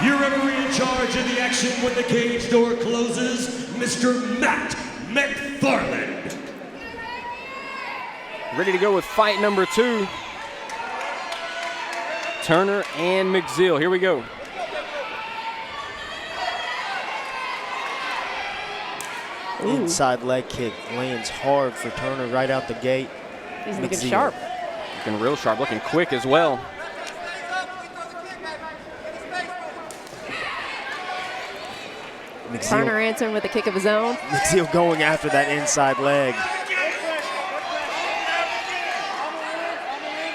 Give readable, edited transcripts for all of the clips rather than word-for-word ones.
your referee in charge of the action when the cage door closes, Mr. Matt McFarland. Ready to go with fight number 2. Turner and McZeal. Here we go. Inside leg kick lands hard for Turner right out the gate. He's looking sharp. Looking real sharp, looking quick as well. McZeal, Turner answering with a kick of his own. McZeal going after that inside leg.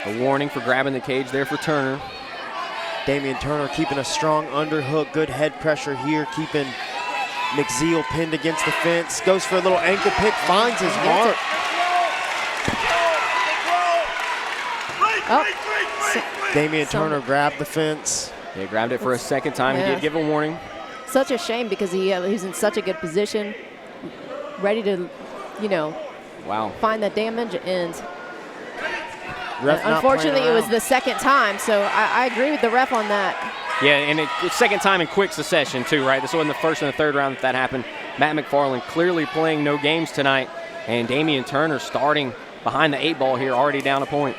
A warning for grabbing the cage there for Turner. Damien Turner keeping a strong underhook, good head pressure here, keeping McZeal pinned against the fence. Goes for a little ankle pick, finds his mark. Oh. Damien Turner grabbed the fence. He grabbed it for a second time. Yeah. He did give a warning. Such a shame because he's in such a good position, ready to, find the damage. And unfortunately, it was the second time. So I agree with the ref on that. Yeah, and it's second time in quick succession too, right? This was in the first and the third round that happened. Matt McFarland clearly playing no games tonight, and Damien Turner starting behind the 8 ball here, already down a point.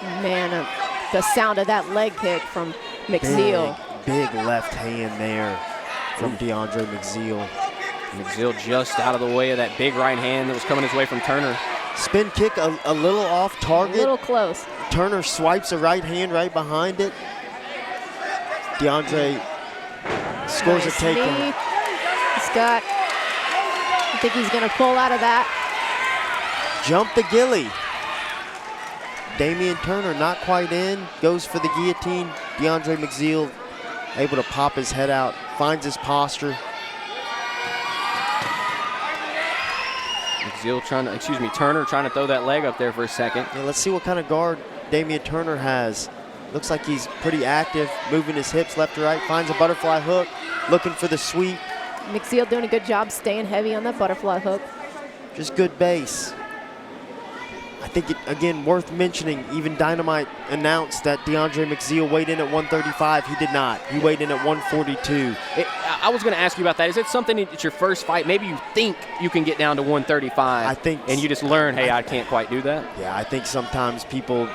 Man, the sound of that leg kick from McZeal. Big left hand there from DeAndre McZeal. McZeal just out of the way of that big right hand that was coming his way from Turner. Spin kick a little off target. A little close. Turner swipes a right hand right behind it. DeAndre scores a takedown. Scott, I think he's going to pull out of that. Jump the gilly. Damien Turner not quite in, goes for the guillotine. DeAndre McZeal able to pop his head out, finds his posture. Turner trying to throw that leg up there for a second. Yeah, let's see what kind of guard Damien Turner has. Looks like he's pretty active, moving his hips left to right, finds a butterfly hook, looking for the sweep. McZeal doing a good job staying heavy on that butterfly hook. Just good base. I think, again, worth mentioning, even Dynamite announced that DeAndre McZeal weighed in at 135. He did not. He weighed in at 142. I was going to ask you about that. Is it something it's your first fight? Maybe you think you can get down to 135. I think. And you just learn, hey, I can't quite do that? Yeah, I think sometimes people,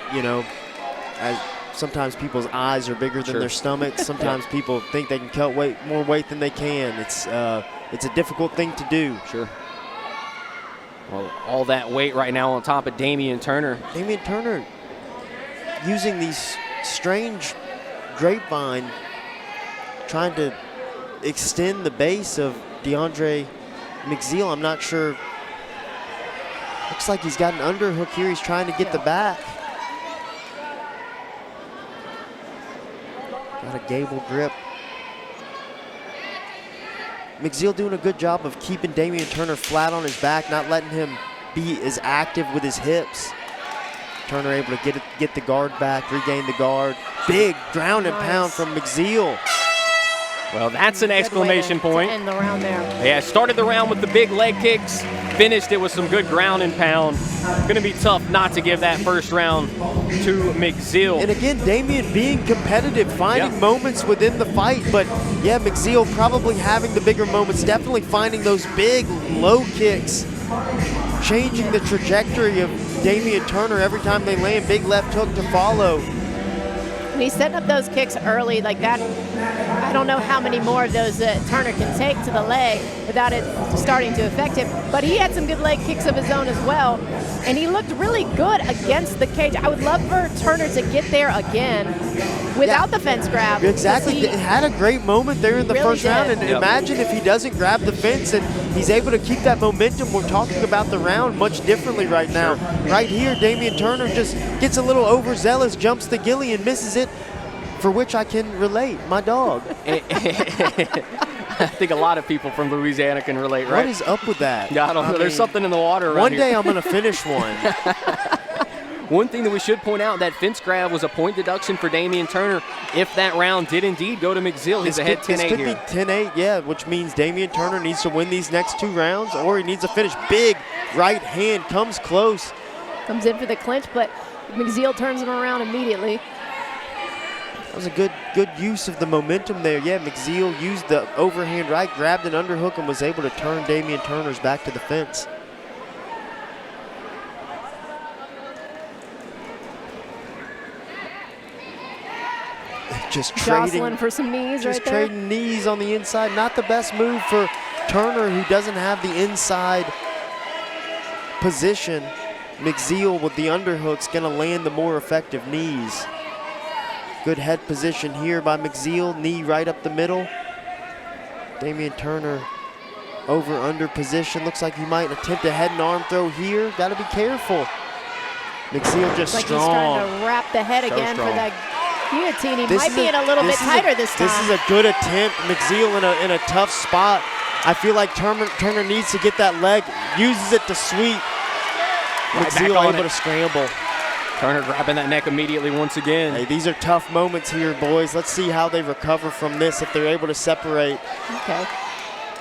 sometimes people's eyes are bigger than their stomachs. Sometimes people think they can cut more weight than they can. It's a difficult thing to do. Sure. Well, all that weight right now on top of Damien Turner. Damien Turner using these strange grapevine, trying to extend the base of DeAndre McZeal. I'm not sure. Looks like he's got an underhook here. He's trying to get the back. Got a gable grip. McZeal doing a good job of keeping Damien Turner flat on his back, not letting him be as active with his hips. Turner able to get the guard back, regain the guard. Big ground and pound from McZeal. Well, that's an exclamation point. End the round there. Yeah, started the round with the big leg kicks, finished it with some good ground and pound. Going to be tough not to give that first round to McZeal. And again, Damien being competitive, finding moments within the fight, but yeah, McZeal probably having the bigger moments, definitely finding those big low kicks, changing the trajectory of Damien Turner every time they land, big left hook to follow. And he's setting up those kicks early like that. I don't know how many more of those Turner can take to the leg without it starting to affect him. But he had some good leg kicks of his own as well. And he looked really good against the cage. I would love for Turner to get there again without the fence grab. Exactly. He had a great moment there in the first round. And imagine if he doesn't grab the fence and he's able to keep that momentum. We're talking about the round much differently right now. Right here, Damien Turner just gets a little overzealous, jumps the gilly and misses it, for which I can relate, my dog. I think a lot of people from Louisiana can relate, right? What is up with that? Yeah, I don't know. There's something in the water around One here. day I'm going to finish one. One thing that we should point out, that fence grab was a point deduction for Damien Turner if that round did indeed go to McZeal. He's ahead 10-8 here. This could be 10-8, yeah, which means Damien Turner needs to win these next 2 rounds or he needs to finish. Big right hand, comes close. Comes in for the clinch, but McZeal turns him around immediately. was a good use of the momentum there. Yeah, McZeal used the overhand right, grabbed an underhook, and was able to turn Damien Turner's back to the fence. Just jostling for some knees right there. Just trading knees on the inside. Not the best move for Turner, who doesn't have the inside position. McZeal with the underhook's gonna land the more effective knees. Good head position here by McZeal, knee right up the middle. Damien Turner over under position. Looks like he might attempt a head and arm throw here. Gotta be careful. McZeal just like strong. He's trying to wrap the head again for that guillotine. He might be in a little bit tighter this time. This is a good attempt. McZeal in a tough spot. I feel like Turner needs to get that leg, uses it to sweep. McZeal able to scramble. Turner grabbing that neck immediately once again. Hey, these are tough moments here, boys. Let's see how they recover from this, if they're able to separate. Okay.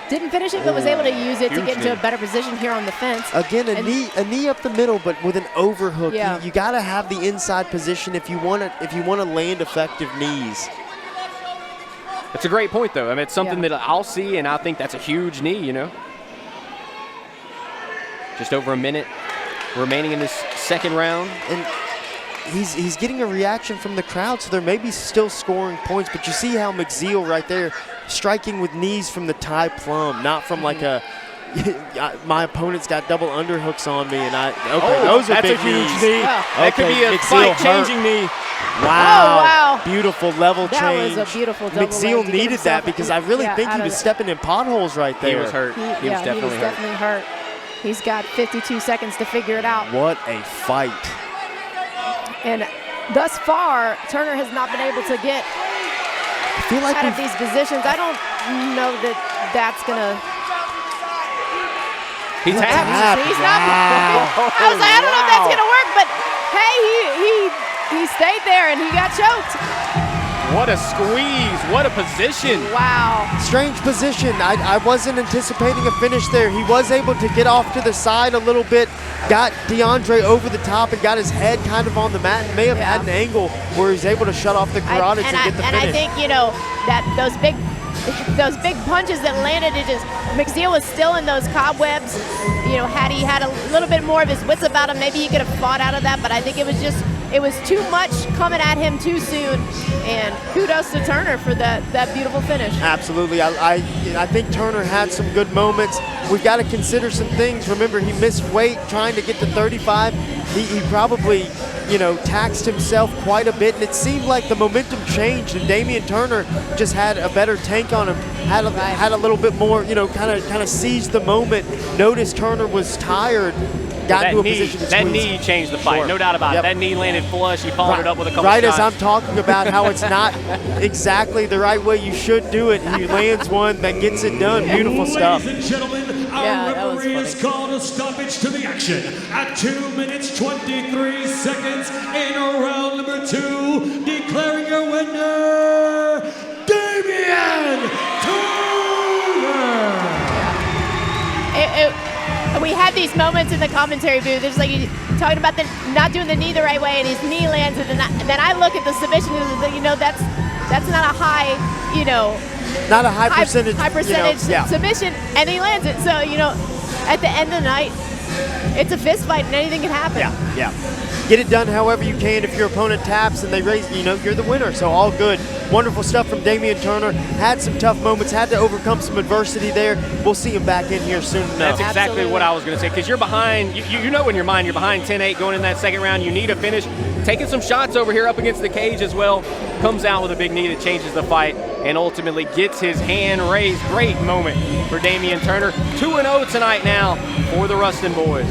Didn't finish it, but was able to use it to get into a better position here on the fence. Again, a knee up the middle, but with an overhook. Yeah. You got to have the inside position if you want to land effective knees. That's a great point, though. I mean, it's something that I'll see, and I think that's a huge knee, you know. Just over a minute remaining in this second round. And he's getting a reaction from the crowd, so there may be still scoring points, but you see how McZeal right there striking with knees from the tie plumb, not from like a my opponent's got double underhooks on me, and those are big knees. Huge knee. Yeah. That could be a fight-changing knee. Wow. Oh, wow. Beautiful level change. That was a beautiful double McZeal leg to needed that because I really think he was stepping in potholes right there. He was hurt. He was definitely hurt. He's got 52 seconds to figure it out. What a fight. And thus far, Turner has not been able to get out of these positions. I don't know that that's going to... He's tapped. He's not... I was like, I don't know if that's going to work, but hey, he stayed there and he got choked. What a squeeze. What a position. Wow. Strange position. I wasn't anticipating a finish there. He was able to get off to the side a little bit, got DeAndre over the top and got his head kind of on the mat, and may have had an angle where he's able to shut off the carotids and get the finish. And I think, you know, that those big punches that landed, it just, McZeal was still in those cobwebs. You know, had he had a little bit more of his wits about him, maybe he could have fought out of that, but I think it was too much coming at him too soon. And kudos to Turner for that beautiful finish. Absolutely. I think Turner had some good moments. We've got to consider some things. Remember, he missed weight trying to get to 35. He probably, you know, taxed himself quite a bit, and it seemed like the momentum changed, and Damien Turner just had a better tank on him, had a little bit more, you know, kind of seized the moment, noticed Turner was tired, got into a position to squeeze. That knee changed the fight, no doubt about it. That knee landed flush. He followed it up with a couple shots. Right as I'm talking about how it's not exactly the right way you should do it. He lands one that gets it done. Beautiful stuff. Ladies and gentlemen, our referee has called a stoppage to the action at 2 minutes 23 seconds in round number 2, declaring your winner, Damien Turner. We had these moments in the commentary booth. It's like you talking about not doing the knee the right way, and his knee lands, and then I look at the submission, and you know that's not a high, you know, not a high percentage submission, and he lands it. So you know, at the end of the night, it's a fist fight, and anything can happen. Yeah. Get it done however you can. If your opponent taps and they raise, you know, you're the winner. So all good. Wonderful stuff from Damien Turner. Had some tough moments, had to overcome some adversity there. We'll see him back in here soon enough. That's exactly what I was going to say, because you're behind, you know in your mind, you're behind 10-8 going in that second round. You need a finish. Taking some shots over here up against the cage as well. Comes out with a big knee that changes the fight and ultimately gets his hand raised. Great moment for Damien Turner. 2-0 tonight now for the Rustin boys.